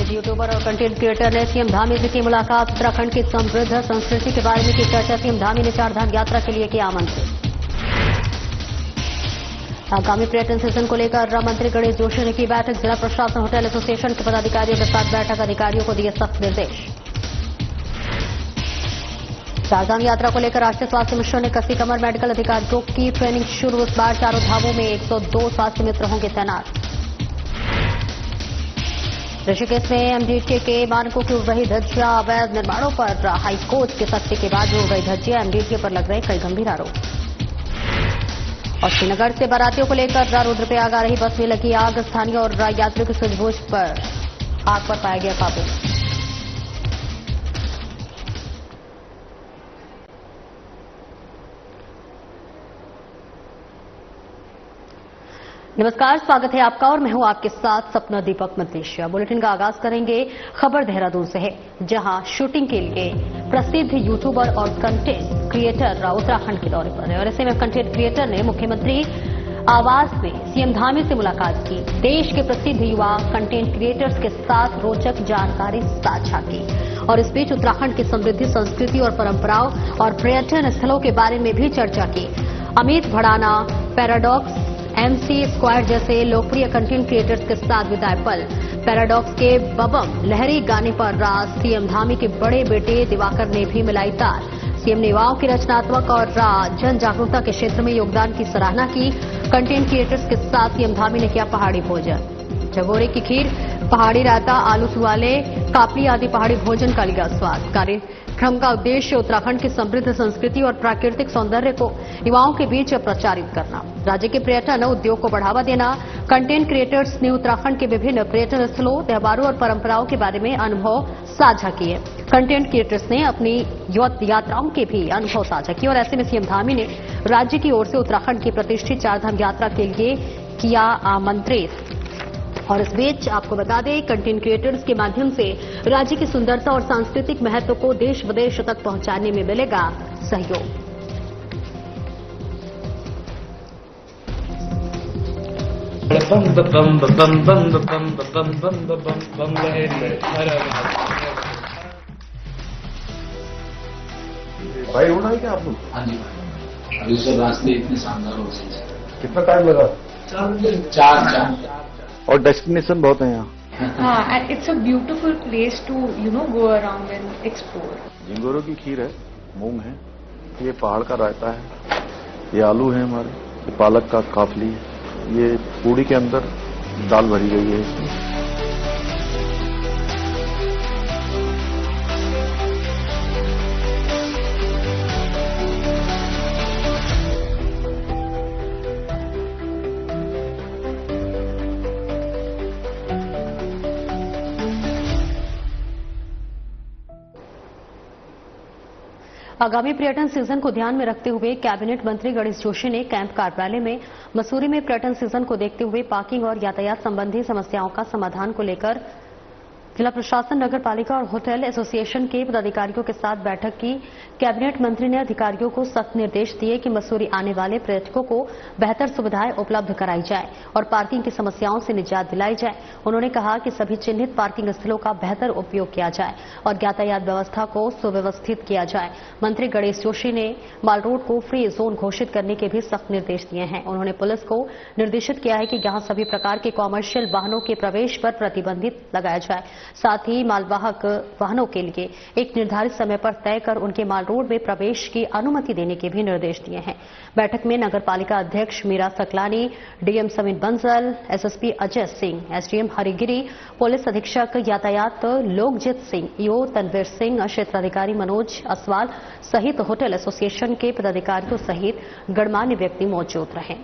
निजी यूट्यूबर और content creator ने सीएम धामी से की मुलाकात। उत्तराखंड की समृद्ध संस्कृति के बारे में की चर्चा। सीएम धामी ने चारधाम यात्रा के लिए किया आमंत्रित। आगामी पर्यटन सीजन को लेकर मंत्री गणेश जोशी ने की बैठक। जिला प्रशासन होटल एसोसिएशन के पदाधिकारियों के साथ बैठक। अधिकारियों को दिए सख्त निर्देश। चारधाम यात्रा को लेकर राष्ट्रीय स्वास्थ्य मिशन ने कसी कमर। मेडिकल अधिकारियों की ट्रेनिंग शुरू। इस बार चारों धामों में 102 स्वास्थ्य मित्र होंगे तैनात। ऋषिकेश में एमडीके के मानकों की उड़ रही धज्जियां। अवैध निर्माणों पर हाईकोर्ट की सख्ती के बाद उड़ गई धज्जियां। एमडीके पर लग रहे कई गंभीर आरोप। और श्रीनगर से बारातियों को लेकर रुद्रप्रयाग आ रही बस में लगी आग। स्थानीय और यात्रियों की सूझबूझ पर आग पर पाया गया काबू। नमस्कार, स्वागत है आपका और मैं हूं आपके साथ सपना दीपक मलेशिया। बुलेटिन का आगाज करेंगे खबर देहरादून से है, जहां शूटिंग के लिए प्रसिद्ध यूट्यूबर और कंटेंट क्रिएटर उत्तराखंड के दौरे पर है। और ऐसे में कंटेंट क्रिएटर ने मुख्यमंत्री आवास में सीएम धामी से मुलाकात की। देश के प्रसिद्ध युवा कंटेंट क्रिएटर्स के साथ रोचक जानकारी साझा की। और इस बीच उत्तराखंड की समृद्धि, संस्कृति और परंपराओं और पर्यटन स्थलों के बारे में भी चर्चा की। Amit Bhadana, paradox, MC square जैसे लोकप्रिय कंटेंट क्रिएटर्स के साथ विदाई पल। पैराडॉक्स के बबम लहरी गाने पर सीएम धामी के बड़े बेटे दिवाकर ने भी मिलाई तार। सीएम ने युवाओं की रचनात्मक और जन जागरूकता के क्षेत्र में योगदान की सराहना की। कंटेंट क्रिएटर्स के साथ सीएम धामी ने किया पहाड़ी भोजन। जगोरे की खीर, पहाड़ी रायता, आलू सुवाले, कापली आदि पहाड़ी भोजन का लिया स्वाद। कार्यक्रम का उद्देश्य उत्तराखंड की समृद्ध संस्कृति और प्राकृतिक सौंदर्य को युवाओं के बीच प्रचारित करना, राज्य के पर्यटन उद्योग को बढ़ावा देना। कंटेंट क्रिएटर्स ने उत्तराखंड के विभिन्न पर्यटन स्थलों, त्योहारों और परंपराओं के बारे में अनुभव साझा किए। कंटेंट क्रिएटर्स ने अपनी यात्राओं के भी अनुभव साझा किए। और ऐसे में सीएम धामी ने राज्य की ओर से उत्तराखंड की प्रतिष्ठित चारधाम यात्रा के लिए किया आमंत्रित। और इस बीच आपको बता दें, कंटेंट क्रिएटर्स के माध्यम से राज्य की सुंदरता और सांस्कृतिक महत्व को देश विदेश तक पहुंचाने में मिलेगा सहयोग। भाई होना है क्या आप लोग? हाँ जी, अभी सब रास्ते इतने शानदार हो गए। कितना टाइम लगा? चार और डेस्टिनेशन बहुत है यहाँ। and it's a beautiful place to go around and explore. झिंगोरों की खीर है, मूंग है, ये पहाड़ का रायता है, ये आलू है हमारे, ये पालक का काफली है, ये पूड़ी के अंदर दाल भरी गई है इसमें। आगामी पर्यटन सीजन को ध्यान में रखते हुए कैबिनेट मंत्री गणेश जोशी ने कैंप कार्यालय में मसूरी में पर्यटन सीजन को देखते हुए पार्किंग और यातायात संबंधी समस्याओं का समाधान को लेकर जिला प्रशासन, नगर पालिका और होटल एसोसिएशन के पदाधिकारियों के साथ बैठक की। कैबिनेट मंत्री ने अधिकारियों को सख्त निर्देश दिए कि मसूरी आने वाले पर्यटकों को बेहतर सुविधाएं उपलब्ध कराई जाए और पार्किंग की समस्याओं से निजात दिलाई जाए। उन्होंने कहा कि सभी चिन्हित पार्किंग स्थलों का बेहतर उपयोग किया जाए और यातायात व्यवस्था को सुव्यवस्थित किया जाए। मंत्री गणेश जोशी ने माल रोड को फ्री जोन घोषित करने के भी सख्त निर्देश दिए हैं। उन्होंने पुलिस को निर्देशित किया है कि यहां सभी प्रकार के कॉमर्शियल वाहनों के प्रवेश पर प्रतिबंधित लगाया जाए। साथ ही मालवाहक वाहनों के लिए एक निर्धारित समय पर तय कर उनके माल रोड में प्रवेश की अनुमति देने के भी निर्देश दिए हैं। बैठक में नगर पालिका अध्यक्ष Meera Saklani, DM Sameer Bansal, SSP Ajay Singh, SDM Harigiri, police अधीक्षक यातायात लोकजित सिंह, ईओ तनवीर सिंह, क्षेत्राधिकारी मनोज असवाल सहित होटल एसोसिएशन के पदाधिकारियों सहित गणमान्य व्यक्ति मौजूद रहे।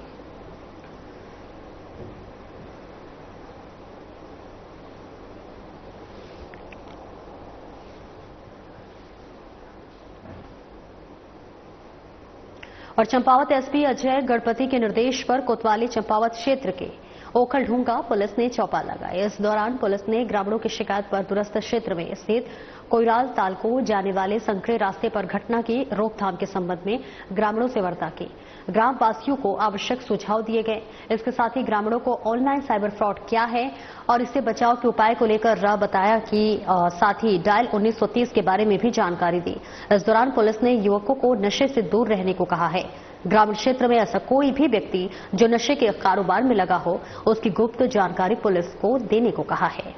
और चंपावत एसपी अजय गणपति के निर्देश पर कोतवाली चंपावत क्षेत्र के ओखलढूंगा पुलिस ने चौपा लगाया। इस दौरान पुलिस ने ग्रामीणों की शिकायत पर दूरस्थ क्षेत्र में स्थित कोइराल ताल को जाने वाले संकरे रास्ते पर घटना की रोकथाम के संबंध में ग्रामीणों से वार्ता की। ग्राम वासियों को आवश्यक सुझाव दिए गए। इसके साथ ही ग्रामीणों को ऑनलाइन साइबर फ्रॉड क्या है और इससे बचाव के उपाय को लेकर बताया कि साथ ही डायल 1930 के बारे में भी जानकारी दी। इस दौरान पुलिस ने युवकों को नशे से दूर रहने को कहा है। ग्रामीण क्षेत्र में ऐसा कोई भी व्यक्ति जो नशे के कारोबार में लगा हो, उसकी गुप्त जानकारी पुलिस को देने को कहा है।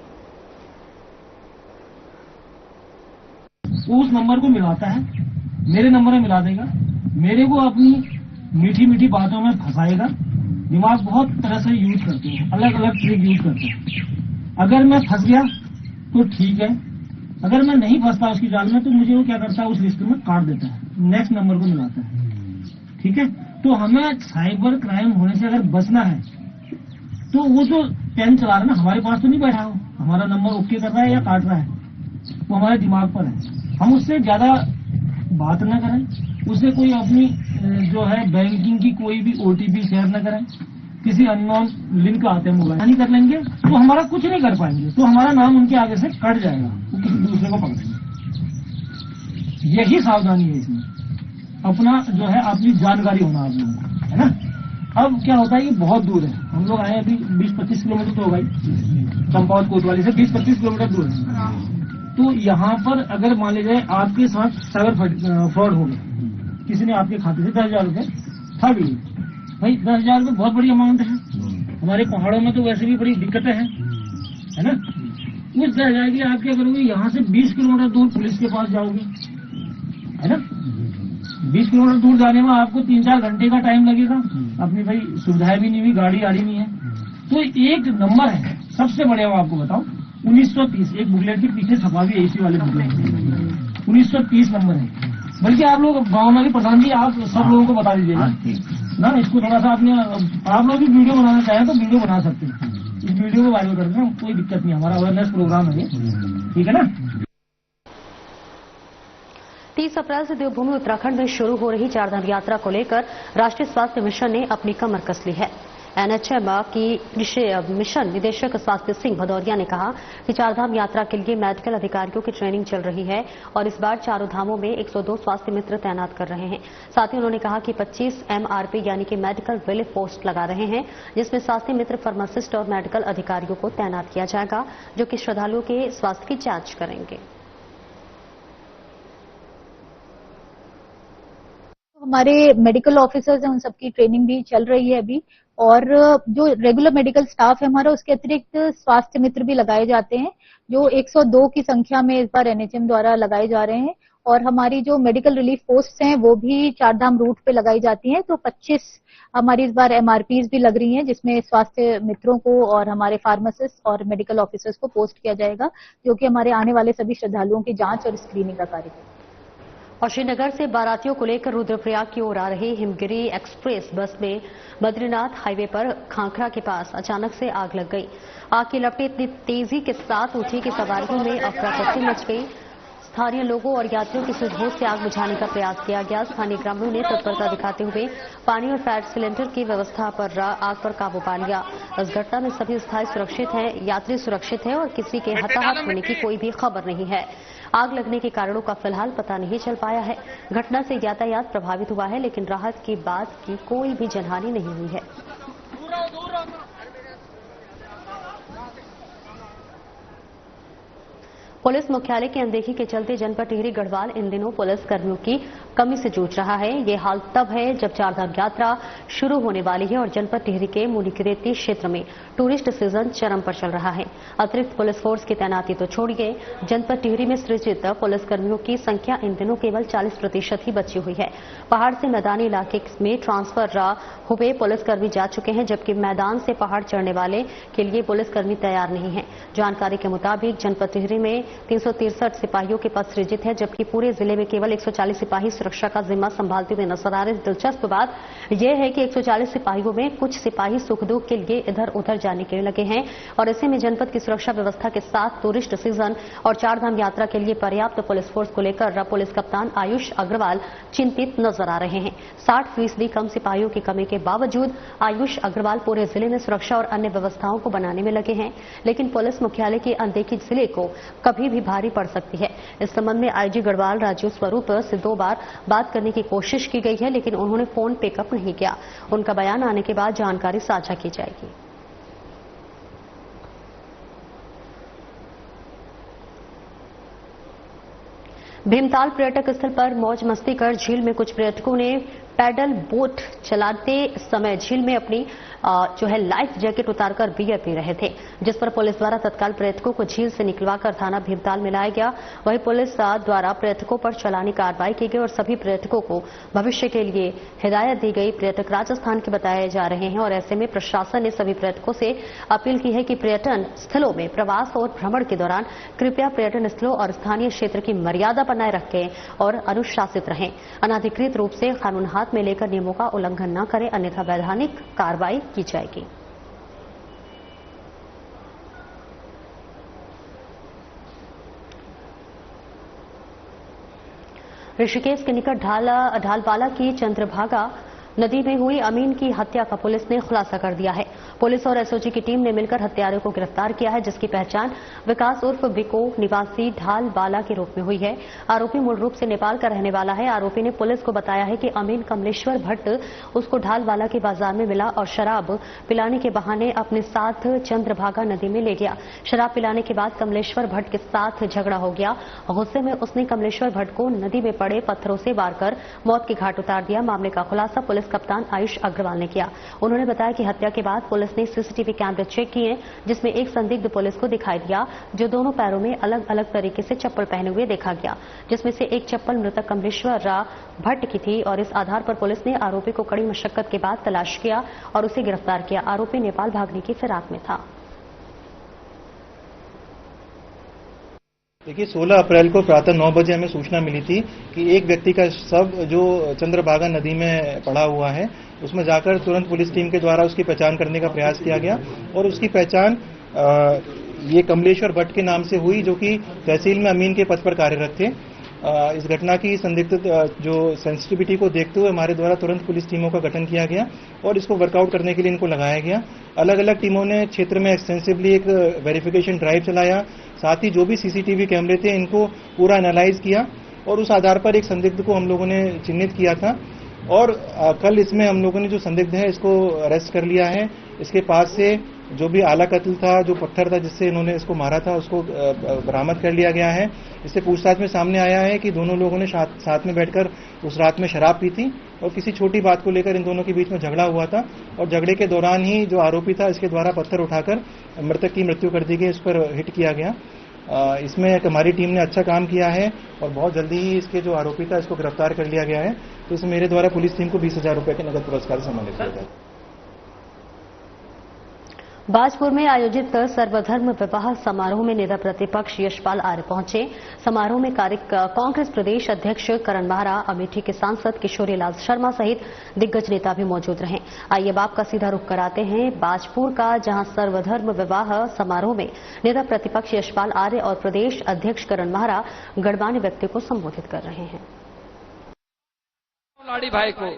उस नंबर को मिलाता है, मेरे नंबर में मिला देगा, मेरे को अपनी मीठी मीठी बातों में फंसाएगा। दिमाग बहुत तरह से यूज करते हैं, अलग अलग ट्रिक यूज करते हैं। अगर मैं फंस गया तो ठीक है, अगर मैं नहीं फंसता उसकी जाल में तो मुझे वो क्या करता है, उस लिस्ट में काट देता है, नेक्स्ट नंबर को मिलाता है। ठीक है, तो हमें साइबर क्राइम होने से अगर बचना है तो वो जो पेन चला रहा है ना, हमारे पास तो नहीं बैठा हो, हमारा नंबर ओके कर रहा है या काट रहा है, वो हमारे दिमाग पर है। हम उससे ज्यादा बात न करें, उससे कोई अपनी जो है बैंकिंग की कोई भी ओटीपी शेयर न करें, किसी अननोन लिंक आते हैं मोबाइल नहीं कर लेंगे तो हमारा कुछ नहीं कर पाएंगे, तो हमारा नाम उनके आगे से कट जाएगा, वो किसी दूसरे को पकड़ेंगे। यही सावधानी है इसमें, अपना जो है अपनी जानकारी होना आप लोगों को, है ना। अब क्या होता है, ये बहुत दूर है, हम लोग आए अभी 20-25 किलोमीटर तो हो गई, चंपावत कोतवाली से 20-25 किलोमीटर दूर है। तो यहाँ पर अगर मान लीजिए आपके साथ साइबर फ्रॉड हो गया, किसी ने आपके खाते से 10,000 रुपये ठग लिए, भाई 10,000 रुपये बहुत बड़ी अमाउंट है, हमारे पहाड़ों में तो वैसे भी बड़ी दिक्कतें हैं, है ना। उस 10,000 की आप क्या करोगे, यहाँ से 20 किलोमीटर दूर पुलिस के पास जाओगे, है ना। 20 किलोमीटर दूर जाने में आपको 3-4 घंटे का टाइम लगेगा, अपनी भाई सुविधाएं भी नहीं हुई, गाड़ी नहीं है। तो एक नंबर है सबसे बढ़िया, वो आपको बताओ 1930, एक बुकलेट के पीछे छपा भी एसी वाले बुकलेट, 1930 नंबर है। बल्कि आप लोग गाँव में भी प्रधान जी आप सब लोगों को बता दीजिएगा ना, इसको थोड़ा सा अपने आप लोग भी वीडियो बनाना चाहें तो वीडियो बना सकते हैं, इस वीडियो को वायरल कर देना, कोई दिक्कत नहीं, हमारा अवेयरनेस प्रोग्राम है, ठीक है ना। 30 अप्रैल से देवभूमि उत्तराखंड में शुरू हो रही चारधाम यात्रा को लेकर राष्ट्रीय स्वास्थ्य मिशन ने अपनी कमर कस ली है। एनएचएम की मिशन निदेशक स्वास्थ्य सिंह भदौरिया ने कहा कि चारधाम यात्रा के लिए मेडिकल अधिकारियों की ट्रेनिंग चल रही है और इस बार चारों धामों में 102 स्वास्थ्य मित्र तैनात कर रहे हैं। साथ ही उन्होंने कहा कि 25 एमआरपी यानी कि मेडिकल रिलीफ पोस्ट लगा रहे हैं, जिसमें स्वास्थ्य मित्र फार्मासिस्ट और मेडिकल अधिकारियों को तैनात किया जाएगा, जो कि श्रद्धालुओं के स्वास्थ्य की जांच करेंगे। हमारे मेडिकल ऑफिसर्स हैं, उन सबकी ट्रेनिंग भी चल रही है अभी, और जो रेगुलर मेडिकल स्टाफ है हमारा, उसके अतिरिक्त स्वास्थ्य मित्र भी लगाए जाते हैं, जो 102 की संख्या में इस बार एनएचएम द्वारा लगाए जा रहे हैं। और हमारी जो मेडिकल रिलीफ पोस्ट हैं वो भी चारधाम रूट पे लगाई जाती हैं। तो 25 हमारी इस बार एमआरपीज भी लग रही हैं, जिसमें स्वास्थ्य मित्रों को और हमारे फार्मासिस्ट और मेडिकल ऑफिसर्स को पोस्ट किया जाएगा, जो कि हमारे आने वाले सभी श्रद्धालुओं की जांच और स्क्रीनिंग का कार्य है। और श्रीनगर से बारातियों को लेकर रुद्रप्रयाग की ओर आ रही हिमगिरी एक्सप्रेस बस में बद्रीनाथ हाईवे पर खांखरा के पास अचानक से आग लग गई। आग की लपटें इतनी तेजी के साथ उठी कि सवारियों में अफरा तफरी मच गई। स्थानीय लोगों और यात्रियों की सुझबूझ से आग बुझाने का प्रयास किया गया। स्थानीय ग्रामीणों ने तत्परता दिखाते हुए पानी और फायर सिलेंडर की व्यवस्था पर आग पर काबू पा लिया। इस घटना में सभी स्थायी सुरक्षित हैं, यात्री सुरक्षित हैं और किसी के हताहत होने की कोई भी खबर नहीं है। आग लगने के कारणों का फिलहाल पता नहीं चल पाया है। घटना से यातायात प्रभावित हुआ है, लेकिन राहत की बात की कोई भी जनहानि नहीं हुई है। पुलिस मुख्यालय की अनदेखी के चलते जनपद टिहरी गढ़वाल इन दिनों पुलिस कर्मियों की कमी से जूझ रहा है। ये हाल तब है जब चारधाम यात्रा शुरू होने वाली है और जनपद टिहरी के मुनिकिरेती क्षेत्र में टूरिस्ट सीजन चरम पर चल रहा है। अतिरिक्त पुलिस फोर्स की तैनाती तो छोड़िए, जनपद टिहरी में सृजित पुलिस कर्मियों की संख्या इन दिनों केवल 40% ही बची हुई है। पहाड़ से मैदानी इलाके में ट्रांसफर हुए पुलिसकर्मी जा चुके हैं, जबकि मैदान से पहाड़ चढ़ने वाले के लिए पुलिसकर्मी तैयार नहीं है। जानकारी के मुताबिक जनपद टिहरी में 363 सिपाहियों के पद सृजित है, जबकि पूरे जिले में केवल 140 सिपाही सुरक्षा का जिम्मा संभालते हुए नजर आ रहे हैं। दिलचस्प बात यह है कि 140 सिपाहियों में कुछ सिपाही सुख दुख के लिए इधर उधर जाने के लिए लगे हैं और ऐसे में जनपद की सुरक्षा व्यवस्था के साथ टूरिस्ट सीजन और चारधाम यात्रा के लिए पर्याप्त पुलिस फोर्स को लेकर पुलिस कप्तान आयुष अग्रवाल चिंतित नजर आ रहे हैं। 60% कम सिपाहियों की कमी के बावजूद आयुष अग्रवाल पूरे जिले में सुरक्षा और अन्य व्यवस्थाओं को बनाने में लगे हैं, लेकिन पुलिस मुख्यालय की अनदेखी जिले को कभी भी भारी पड़ सकती है। इस संबंध में आईजी गढ़वाल राजू स्वरूप से 2 बार बात करने की कोशिश की गई है, लेकिन उन्होंने फोन पिकअप नहीं किया। उनका बयान आने के बाद जानकारी साझा की जाएगी। भीमताल पर्यटक स्थल पर मौज मस्ती कर झील में कुछ पर्यटकों ने पैडल बोट चलाते समय झील में अपनी लाइफ जैकेट उतारकर बियर पी रहे थे, जिस पर पुलिस द्वारा तत्काल पर्यटकों को झील से निकलवाकर थाना भीमताल में लाया गया। वहीं पुलिस द्वारा पर्यटकों पर चालानी कार्रवाई की गई और सभी पर्यटकों को भविष्य के लिए हिदायत दी गई। पर्यटक राजस्थान के बताए जा रहे हैं और ऐसे में प्रशासन ने सभी पर्यटकों से अपील की है कि पर्यटन स्थलों में प्रवास और भ्रमण के दौरान कृपया पर्यटन स्थलों और स्थानीय क्षेत्र की मर्यादा बनाए रखें और अनुशासित रहें। अनाधिकृत रूप से कानून हाथ में लेकर नियमों का उल्लंघन न करें, अन्यथा वैधानिक कार्रवाई की जाएगी। ऋषिकेश के निकट ढालवाला की चंद्रभागा नदी में हुई अमीन की हत्या का पुलिस ने खुलासा कर दिया है। पुलिस और एसओजी की टीम ने मिलकर हत्यारों को गिरफ्तार किया है, जिसकी पहचान विकास उर्फ बिको निवासी ढालवाला के रूप में हुई है। आरोपी मूल रूप से नेपाल का रहने वाला है। आरोपी ने पुलिस को बताया है कि अमीन कमलेश्वर भट्ट उसको ढालवाला के बाजार में मिला और शराब पिलाने के बहाने अपने साथ चंद्रभागा नदी में ले गया। शराब पिलाने के बाद कमलेश्वर भट्ट के साथ झगड़ा हो गया। गुस्से में उसने कमलेश्वर भट्ट को नदी में पड़े पत्थरों से वार कर मौत के घाट उतार दिया। मामले का खुलासा पुलिस कप्तान आयुष अग्रवाल ने किया। उन्होंने बताया कि हत्या के बाद पुलिस ने सीसीटीवी कैमरे चेक किए, जिसमें एक संदिग्ध पुलिस को दिखाई दिया जो दोनों पैरों में अलग अलग तरीके से चप्पल पहने हुए देखा गया, जिसमें से एक चप्पल मृतक कमलेश्वर भट्ट की थी और इस आधार पर पुलिस ने आरोपी को कड़ी मशक्कत के बाद तलाश किया और उसे गिरफ्तार किया। आरोपी नेपाल भागने की फिराक में था। देखिए, 16 अप्रैल को प्रातः 9 बजे हमें सूचना मिली थी कि एक व्यक्ति का शव जो चंद्रभागा नदी में पड़ा हुआ है, उसमें जाकर तुरंत पुलिस टीम के द्वारा उसकी पहचान करने का प्रयास किया गया और उसकी पहचान ये कमलेश्वर भट्ट के नाम से हुई, जो कि तहसील में अमीन के पद पर कार्यरत थे। इस घटना की संदिग्ध जो सेंसिटिविटी को देखते हुए हमारे द्वारा तुरंत पुलिस टीमों का गठन किया गया और इसको वर्कआउट करने के लिए इनको लगाया गया। अलग अलग टीमों ने क्षेत्र में एक्सटेंसिवली एक वेरिफिकेशन ड्राइव चलाया, साथ ही जो भी सीसीटीवी कैमरे थे इनको पूरा एनालाइज किया और उस आधार पर एक संदिग्ध को हम लोगों ने चिन्हित किया था और कल इसमें हम लोगों ने जो संदिग्ध है इसको अरेस्ट कर लिया है। इसके पास से जो भी आला कत्ल था, जो पत्थर था जिससे इन्होंने इसको मारा था, उसको बरामद कर लिया गया है। इससे पूछताछ में सामने आया है कि दोनों लोगों ने साथ में बैठकर उस रात में शराब पी थी और किसी छोटी बात को लेकर इन दोनों के बीच में झगड़ा हुआ था और झगड़े के दौरान ही जो आरोपी था इसके द्वारा पत्थर उठाकर मृतक की मृत्यु कर दी गई, इस पर हिट किया गया। इसमें हमारी टीम ने अच्छा काम किया है और बहुत जल्दी ही इसके जो आरोपी था इसको गिरफ्तार कर लिया गया है। तो इसमें मेरे द्वारा पुलिस टीम को 20,000 रुपए के नगद पुरस्कार सम्मानित किया गया। बाजपुर में आयोजित सर्वधर्म विवाह समारोह में नेता प्रतिपक्ष यशपाल आर्य पहुंचे। समारोह में कांग्रेस प्रदेश अध्यक्ष करण माहरा, अमेठी के सांसद किशोरी लाल शर्मा सहित दिग्गज नेता भी मौजूद रहे। आइए अब आपका सीधा रुख कराते हैं बाजपुर का, जहां सर्वधर्म विवाह समारोह में नेता प्रतिपक्ष यशपाल आर्य और प्रदेश अध्यक्ष करण माहरा गणमान्य व्यक्ति को संबोधित कर रहे हैं। लाड़ी भाई को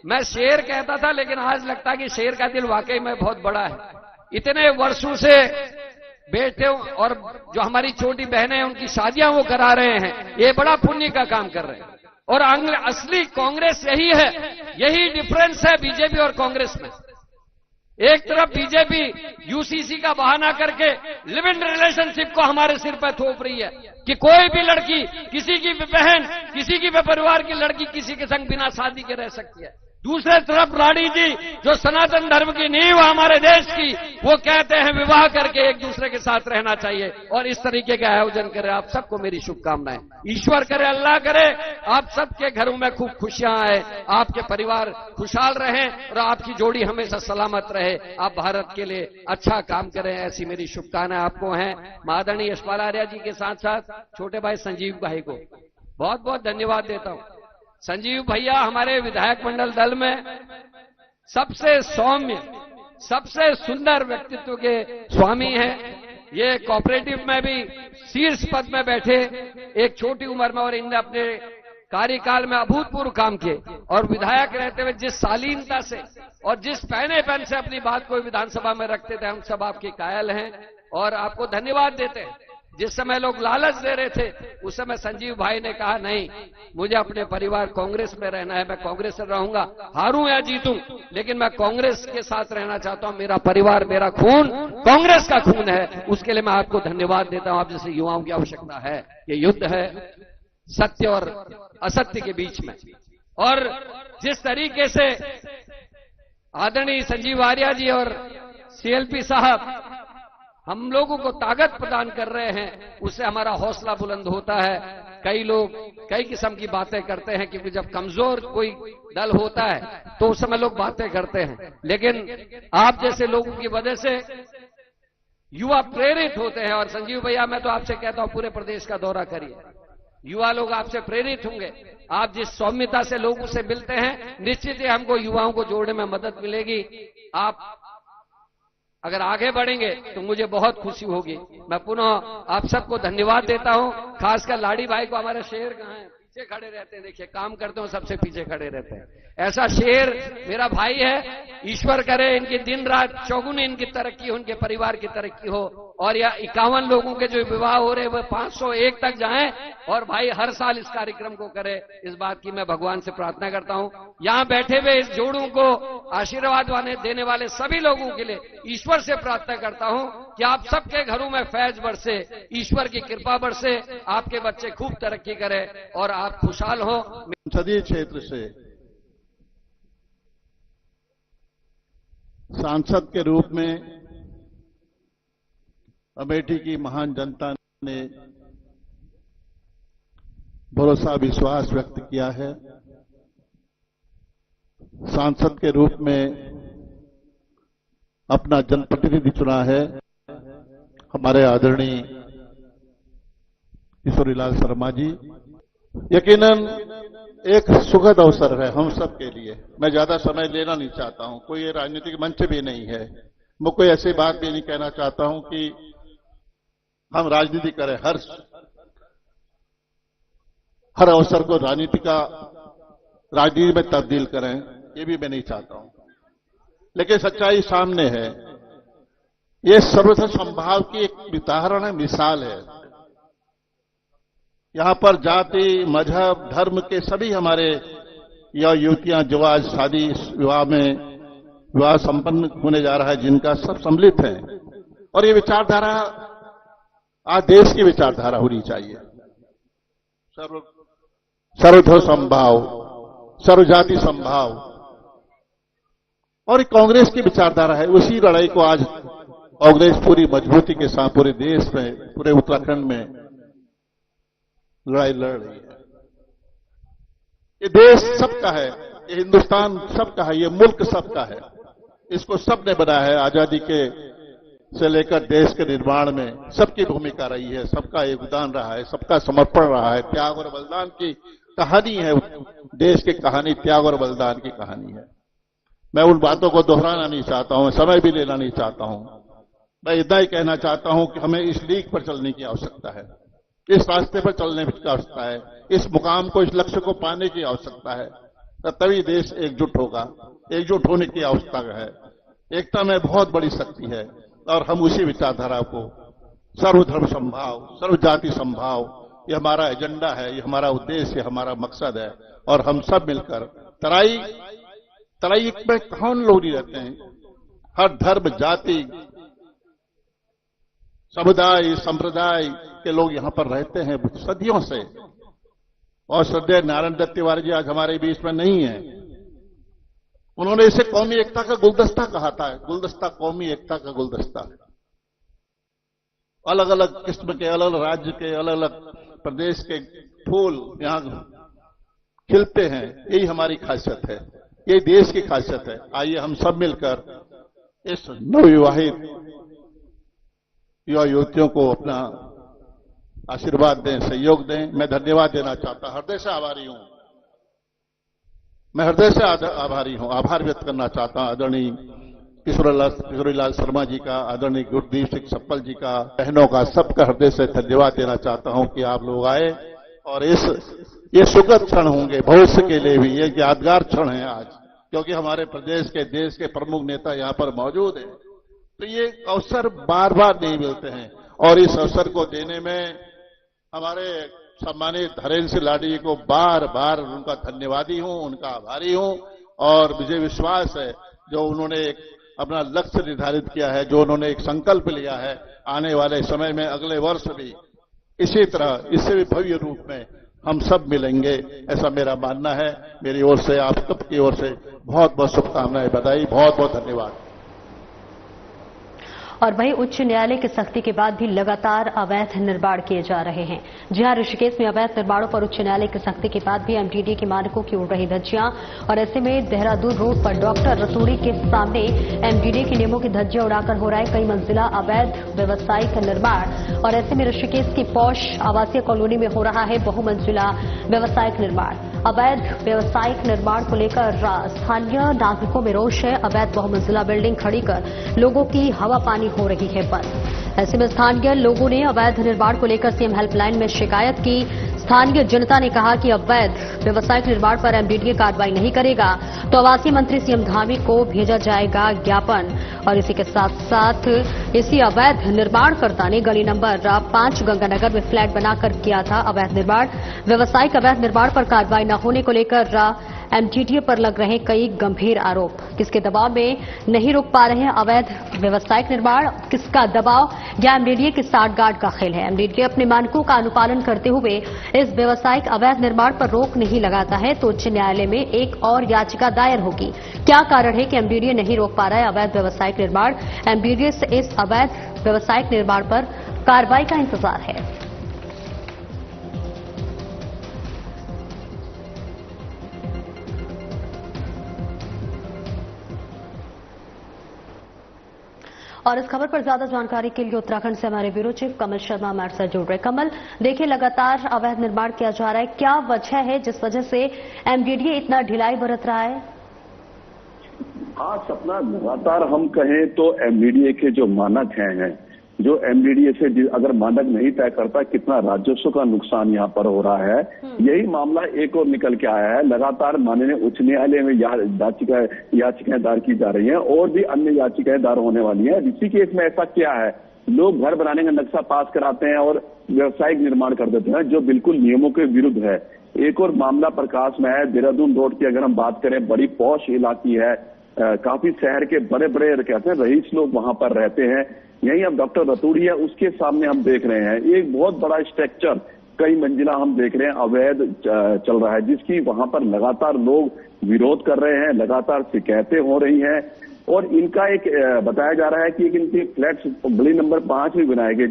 मैं शेर कहता था, लेकिन आज लगता है कि शेर का दिल वाकई में बहुत बड़ा है। इतने वर्षों से बेटियों और जो हमारी छोटी बहनें हैं उनकी शादियां वो करा रहे हैं, ये बड़ा पुण्य का काम कर रहे हैं। और असली कांग्रेस यही है, यही डिफरेंस है बीजेपी और कांग्रेस में। एक तरफ बीजेपी यूसीसी का बहाना करके लिव इन रिलेशनशिप को हमारे सिर पर थोप रही है कि कोई भी लड़की, किसी की भी बहन, किसी की भी परिवार की लड़की किसी के संग बिना शादी के रह सकती है। दूसरे तरफ रानी जी जो सनातन धर्म की नींव हमारे देश की, वो कहते हैं विवाह करके एक दूसरे के साथ रहना चाहिए और इस तरीके का आयोजन करें। आप सबको मेरी शुभकामनाएं। ईश्वर करे, अल्लाह करे, आप सबके घरों में खूब खुशियां आए, आपके परिवार खुशहाल रहें और आपकी जोड़ी हमेशा सलामत रहे। आप भारत के लिए अच्छा काम करें, ऐसी मेरी शुभकामनाएं आपको हैं। आदरणीय यशपाल आर्या जी के साथ साथ छोटे भाई संजीव भाई को बहुत बहुत धन्यवाद देता हूं। संजीव भैया हमारे विधायक मंडल दल में सबसे सौम्य, सबसे सुंदर व्यक्तित्व के स्वामी हैं। ये कोऑपरेटिव में भी शीर्ष पद में बैठे एक छोटी उम्र में, और इनने अपने कार्यकाल में अभूतपूर्व काम किए और विधायक रहते हुए जिस शालीनता से और जिस पैनेपन से अपनी बात को विधानसभा में रखते थे, हम सब आपके कायल हैं और आपको धन्यवाद देते हैं। जिस समय लोग लालच दे रहे थे, उस समय संजीव भाई ने कहा नहीं, मुझे अपने परिवार कांग्रेस में रहना है, मैं कांग्रेस में रहूंगा, हारूं या जीतूं, लेकिन मैं कांग्रेस के साथ रहना चाहता हूं। मेरा परिवार, मेरा खून कांग्रेस का खून है। उसके लिए मैं आपको धन्यवाद देता हूं। आप जैसे युवाओं की आवश्यकता है। ये युद्ध है सत्य और असत्य के बीच में, और जिस तरीके से आदरणीय संजीव आर्या जी और सीएलपी साहब हम लोगों को ताकत प्रदान कर रहे हैं, उससे हमारा हौसला बुलंद होता है। कई लोग कई किस्म की बातें करते हैं, क्योंकि जब कमजोर कोई दल होता है तो उस समय लोग बातें करते हैं, लेकिन आप जैसे लोगों की वजह से युवा प्रेरित होते हैं। और संजीव भैया, मैं तो आपसे कहता हूं पूरे प्रदेश का दौरा करिए, युवा लोग आपसे प्रेरित होंगे। आप जिस सौम्यता से लोगों से मिलते हैं, निश्चित ही हमको युवाओं को जोड़ने में मदद मिलेगी। आप अगर आगे बढ़ेंगे तो मुझे बहुत खुशी होगी। मैं पुनः आप सबको धन्यवाद देता हूं, खासकर लाड़ी भाई को। हमारे शेर कहां हैं? पीछे खड़े रहते हैं, देखिए काम करते हो सबसे पीछे खड़े रहते हैं। ऐसा शेर मेरा भाई है। ईश्वर करे इनकी दिन रात चौगुनी इनकी तरक्की हो, उनके परिवार की तरक्की हो, और यह 51 लोगों के जो विवाह हो रहे हैं वो 501 तक जाएं, और भाई हर साल इस कार्यक्रम को करे, इस बात की मैं भगवान से प्रार्थना करता हूं। यहां बैठे हुए इस जोड़ों को आशीर्वाद देने वाले सभी लोगों के लिए ईश्वर से प्रार्थना करता हूं कि आप सबके घरों में फैज बरसे, ईश्वर की कृपा बरसे, आपके बच्चे खूब तरक्की करें और आप खुशहाल हो। संसदीय क्षेत्र से सांसद के रूप में अमेठी की महान जनता ने भरोसा विश्वास व्यक्त किया है। सांसद के रूप में अपना जनप्रतिनिधि चुना है हमारे आदरणीय किशोरीलाल शर्मा जी। यकीनन एक सुखद अवसर है हम सब के लिए। मैं ज्यादा समय लेना नहीं चाहता हूं, कोई राजनीतिक मंच भी नहीं है, मैं कोई ऐसी बात भी नहीं कहना चाहता हूं कि हम राजनीति करें, हर अवसर को राजनीति में तब्दील करें, ये भी मैं नहीं चाहता हूं। लेकिन सच्चाई सामने है, ये सर्वथा संभाव की एक उदाहरण है, मिसाल है। यहां पर जाति, मजहब, धर्म के सभी हमारे युवतियां जो आज शादी विवाह संपन्न होने जा रहा है, जिनका सब सम्मिलित है। और ये विचारधारा आज देश की विचारधारा होनी चाहिए। सर्वधर्म समभाव, सर्वजाति समभाव, और कांग्रेस की विचारधारा है। उसी लड़ाई को आज कांग्रेस पूरी मजबूती के साथ पूरे देश में, पूरे उत्तराखंड में लड़ाई लड़ रही है। ये देश सबका है, ये हिंदुस्तान सबका है, ये मुल्क सबका है। इसको सबने बनाया है। आजादी से लेकर देश के निर्माण में सबकी भूमिका रही है, सबका योगदान रहा है, सबका समर्पण रहा है। त्याग और बलिदान की कहानी है, देश की कहानी त्याग और बलिदान की कहानी है। मैं उन बातों को दोहराना नहीं चाहता हूं, समय भी लेना नहीं चाहता हूं। मैं इतना ही कहना चाहता हूं कि हमें इस लीग पर चलने की आवश्यकता है, इस रास्ते पर चलने की आवश्यकता है, इस मुकाम को, इस लक्ष्य को पाने की आवश्यकता है। तभी देश एकजुट होगा। एकजुट होने की आवश्यकता है। एकता में बहुत बड़ी शक्ति है, और हम उसी विचारधारा को सर्वधर्म समभाव, सर्वजाति समभाव, ये हमारा एजेंडा है, ये हमारा उद्देश्य, हमारा मकसद है। और हम सब मिलकर तराई में कौन लोग नहीं रहते हैं, हर धर्म, जाति, समुदाय, संप्रदाय के लोग यहां पर रहते हैं सदियों से। और श्रद्धेय नारायण दत्त तिवारी जी आज हमारे बीच में नहीं है, उन्होंने इसे कौमी एकता का गुलदस्ता कहा था। गुलदस्ता कौमी एकता का गुलदस्ता है। अलग अलग किस्म के, अलग अलग राज्य के, अलग अलग प्रदेश के फूल यहां खिलते हैं। यही हमारी खासियत है, यही देश की खासियत है। आइए हम सब मिलकर इस नवविवाहित युवा युवतियों को अपना आशीर्वाद दें, सहयोग दें। मैं धन्यवाद देना चाहता, हृदय से आभारी हूं। मैं हृदय से आभारी हूं, आभार व्यक्त करना चाहता हूं आदरणीय किशोरीलाल शर्मा जी का, आदरणीय गुरदीप सिंह सप्पल जी का, बहनों का, सबका हृदय से धन्यवाद देना चाहता हूं कि आप लोग आए और ये सुखद क्षण होंगे भविष्य के लिए भी। ये यादगार क्षण है आज, क्योंकि हमारे प्रदेश के, देश के प्रमुख नेता यहां पर मौजूद हैं। तो ये अवसर बार बार नहीं मिलते हैं और इस अवसर को देने में हमारे सम्मानित हरेंद्र सिंह लाडी जी को बार बार उनका धन्यवादी हूं, उनका आभारी हूं। और मुझे विश्वास है जो उन्होंने एक अपना लक्ष्य निर्धारित किया है, जो उन्होंने एक संकल्प लिया है, आने वाले समय में अगले वर्ष भी इसी तरह, इससे भी भव्य रूप में हम सब मिलेंगे, ऐसा मेरा मानना है। मेरी ओर से, आप सबकी ओर से बहुत बहुत शुभकामनाएं, बधाई, बहुत बहुत धन्यवाद। और वहीं उच्च न्यायालय की सख्ती के बाद भी लगातार अवैध निर्माण किए जा रहे हैं। जी हां, ऋषिकेश में अवैध निर्माणों पर उच्च न्यायालय की सख्ती के बाद भी एमडीडीए के मानकों की उड़ रही धज्जियां। और ऐसे में देहरादून रोड पर डॉक्टर रतूड़ी के सामने एमडीडीए के नियमों की धज्जियां उड़ाकर हो रहा है कई मंजिला अवैध व्यावसायिक निर्माण। और ऐसे में ऋषिकेश की पौष आवासीय कॉलोनी में हो रहा है बहुमंजिला व्यावसायिक निर्माण। अवैध व्यावसायिक निर्माण को लेकर स्थानीय नागरिकों में रोष है। अवैध बहुमंजिला बिल्डिंग खड़ी कर लोगों की हवा पानी हो रही है बंद। ऐसे में स्थानीय लोगों ने अवैध निर्माण को लेकर सीएम हेल्पलाइन में शिकायत की। स्थानीय जनता ने कहा कि अवैध व्यावसायिक निर्माण पर एमडीडीए कार्रवाई नहीं करेगा तो आवासीय मंत्री सीएम धामी को भेजा जाएगा ज्ञापन। और इसी के साथ साथ इसी अवैध निर्माणकर्ता ने गली नंबर 5 गंगानगर में फ्लैट बनाकर किया था अवैध निर्माण। व्यावसायिक अवैध निर्माण पर कार्रवाई न होने को लेकर एमडीडीए पर लग रहे कई गंभीर आरोप। किसके दबाव में नहीं रोक पा रहे हैं अवैध व्यावसायिक निर्माण, किसका दबाव या एमडीडीए की साठगांठ का खेल है। एमडीडीए अपने मानकों का अनुपालन करते हुए इस व्यावसायिक अवैध निर्माण पर रोक नहीं लगाता है तो उच्च न्यायालय में एक और याचिका दायर होगी। क्या कारण है कि एमडीडीए नहीं रोक पा रहा है अवैध व्यावसायिक निर्माण? एमडीडीए से इस अवैध व्यावसायिक निर्माण पर कार्रवाई का इंतजार है। और इस खबर पर ज्यादा जानकारी के लिए उत्तराखंड से हमारे ब्यूरो चीफ कमल शर्मा हमारे साथ जुड़ रहे। कमल, देखिए लगातार अवैध निर्माण किया जा रहा है, क्या वजह है जिस वजह से एमडीडीए इतना ढिलाई बरत रहा है? हाँ सपना, लगातार हम कहें तो एमडीडीए के जो मानक हैं, जो एमडीडीए से अगर मानक नहीं तय करता, कितना राजस्व का नुकसान यहाँ पर हो रहा है। यही मामला एक और निकल के आया है। लगातार माननीय उच्च न्यायालय में याचिकाएं दायर की जा रही हैं और भी अन्य याचिकाएं दायर होने वाली हैं। ऋषिकेश में ऐसा क्या है, लोग घर बनाने का नक्शा पास कराते हैं और व्यवसायिक निर्माण कर देते हैं जो बिल्कुल नियमों के विरुद्ध है। एक और मामला प्रकाश में है, देहरादून रोड की अगर हम बात करें, बड़ी पौष इलाकी है, काफी शहर के बड़े बड़े कहते हैं रईस लोग वहां पर रहते हैं। यही अब डॉक्टर रतूड़ी है, उसके सामने हम देख रहे हैं एक बहुत बड़ा स्ट्रक्चर, कई मंजिला हम देख रहे हैं अवैध चल रहा है, जिसकी वहां पर लगातार लोग विरोध कर रहे हैं, लगातार शिकायतें हो रही हैं। और इनका एक बताया जा रहा है कि इनके फ्लैट्स गली नंबर 5 में बनाए गए,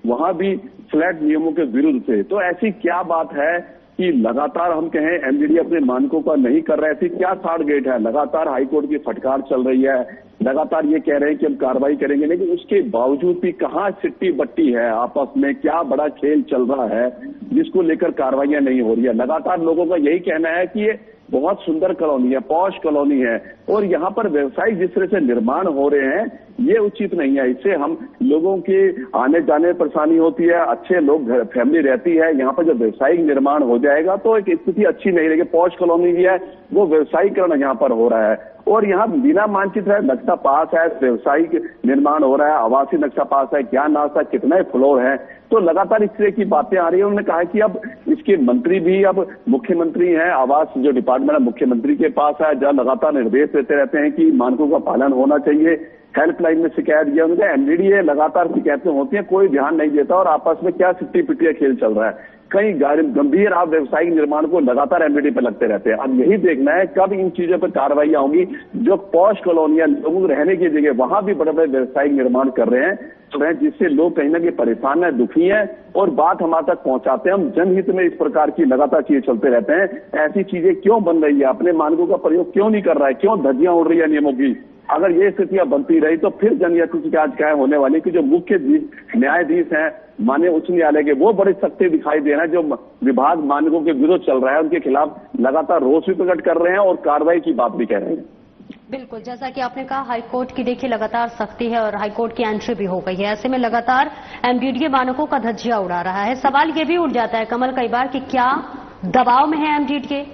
वहां भी फ्लैट नियमों के विरुद्ध थे। तो ऐसी क्या बात है कि लगातार हम कहें एमडीडीए अपने मानकों का नहीं कर रहे थे? क्या साठ गेट है? लगातार हाईकोर्ट की फटकार चल रही है, लगातार ये कह रहे हैं कि हम कार्रवाई करेंगे, लेकिन उसके बावजूद भी कहां सिट्टी बट्टी है आपस में, क्या बड़ा खेल चल रहा है जिसको लेकर कार्रवाइयां नहीं हो रही है। लगातार लोगों का यही कहना है कि ये बहुत सुंदर कॉलोनी है, पॉश कॉलोनी है और यहाँ पर व्यवसायिक जिस तरह से निर्माण हो रहे हैं ये उचित नहीं है। इससे हम लोगों के आने जाने में परेशानी होती है, अच्छे लोग फैमिली रहती है। यहाँ पर जब व्यवसायिक निर्माण हो जाएगा तो एक स्थिति अच्छी नहीं रहेगी। पॉश कॉलोनी भी है, वो व्यवसायीकरण यहाँ पर हो रहा है और यहाँ बिना मानचित्र है, नक्शा पास है, व्यवसायिक निर्माण हो रहा है, आवासीय नक्शा पास है, क्या नाशा, कितने फ्लोर हैं। तो लगातार इस तरह की बातें आ रही है। उन्होंने कहा कि अब इसके मंत्री भी अब मुख्यमंत्री हैं, आवास जो डिपार्टमेंट है मुख्यमंत्री के पास है, जहां लगातार निर्देश देते रहते हैं कि मानकों का पालन होना चाहिए। हेल्पलाइन में शिकायत दिया उन्होंने, एमडीडीए लगातार शिकायतें होती हैं, कोई ध्यान नहीं देता और आपस में क्या सिट्टी पिट्टिया खेल चल रहा है। कई गंभीर व्यावसायिक निर्माण को लगातार एमडीडी पे लगते रहते हैं। अब यही देखना है कब इन चीजों पर कार्रवाइयां होंगी। जो पॉश कॉलोनियां लोगों को रहने की जगह वहां भी बड़े बड़े व्यावसायिक निर्माण कर रहे हैं जिससे लोग कहीं ना कहीं परेशान है, दुखी हैं और बात हमारे तक पहुंचाते हैं। हम जनहित में इस प्रकार की लगातार चीजें चलते रहते हैं। ऐसी चीजें क्यों बन रही है, अपने मानकों का प्रयोग क्यों नहीं कर रहा है, क्यों धज्जियां उड़ रही है नियमों की। अगर ये स्थितियां बनती रही तो फिर जनहित की आज क्या होने वाली कि जो मुख्य न्यायाधीश हैं माननीय उच्च न्यायालय के, वो बड़ी सख्ती दिखाई दे रहे हैं। जो विभाग मानकों के विरुद्ध चल रहा है उनके खिलाफ लगातार रोष भी प्रकट कर रहे हैं और कार्रवाई की बात भी कह रहे हैं। बिल्कुल, जैसा कि आपने कहा हाईकोर्ट की देखिए लगातार सख्ती है और हाईकोर्ट की एंट्री भी हो गई है। ऐसे में लगातार एमडीडीए मानकों का धज्जिया उड़ा रहा है। सवाल ये भी उठ जाता है कमल कई बार कि क्या दबाव में है एमडीडीए?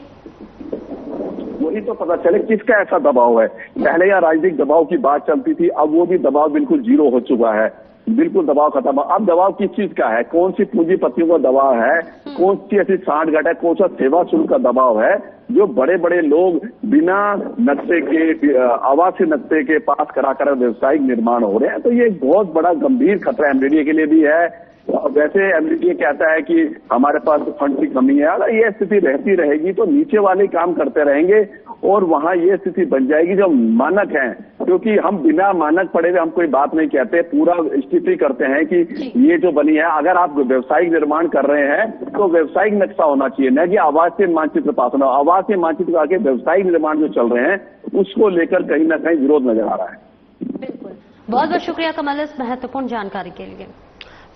वही तो पता चले किसका ऐसा दबाव है। पहले यहाँ राजनीतिक दबाव की बात चलती थी, अब वो भी दबाव बिल्कुल जीरो हो चुका है। बिल्कुल दबाव खत्म। अब दबाव किस चीज का है, कौन सी पूंजीपतियों का दबाव है, कौन सी ऐसी सांठगांठ है, कौन सा सेवा शुल्क का दबाव है जो बड़े बड़े लोग बिना नक्शे के, आवासीय नक्शे के पास कराकर व्यवसायिक निर्माण हो रहे हैं। तो ये एक बहुत बड़ा गंभीर खतरा एमडीडीए के लिए भी है। वैसे एमडीडीए कहता है कि हमारे पास फंड की कमी है। अगर ये स्थिति रहती रहेगी तो नीचे वाले काम करते रहेंगे और वहां ये स्थिति बन जाएगी जो मानक है। क्योंकि हम बिना मानक पढ़े हुए हम कोई बात नहीं कहते, पूरा स्थिति करते हैं कि ये जो बनी है, अगर आप व्यवसायिक निर्माण कर रहे हैं तो व्यवसायिक नक्शा होना चाहिए, न कि आवासीय मानचित्र पास होना। आवासीय मानचित्र आके व्यवसायिक निर्माण जो चल रहे हैं उसको लेकर कहीं ना कहीं विरोध नजर आ रहा है। बिल्कुल, बहुत बहुत शुक्रिया कमल इस महत्वपूर्ण जानकारी के लिए।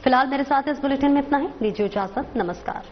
फिलहाल मेरे साथ इस बुलेटिन में इतना ही। लीजिए इजाजत, नमस्कार।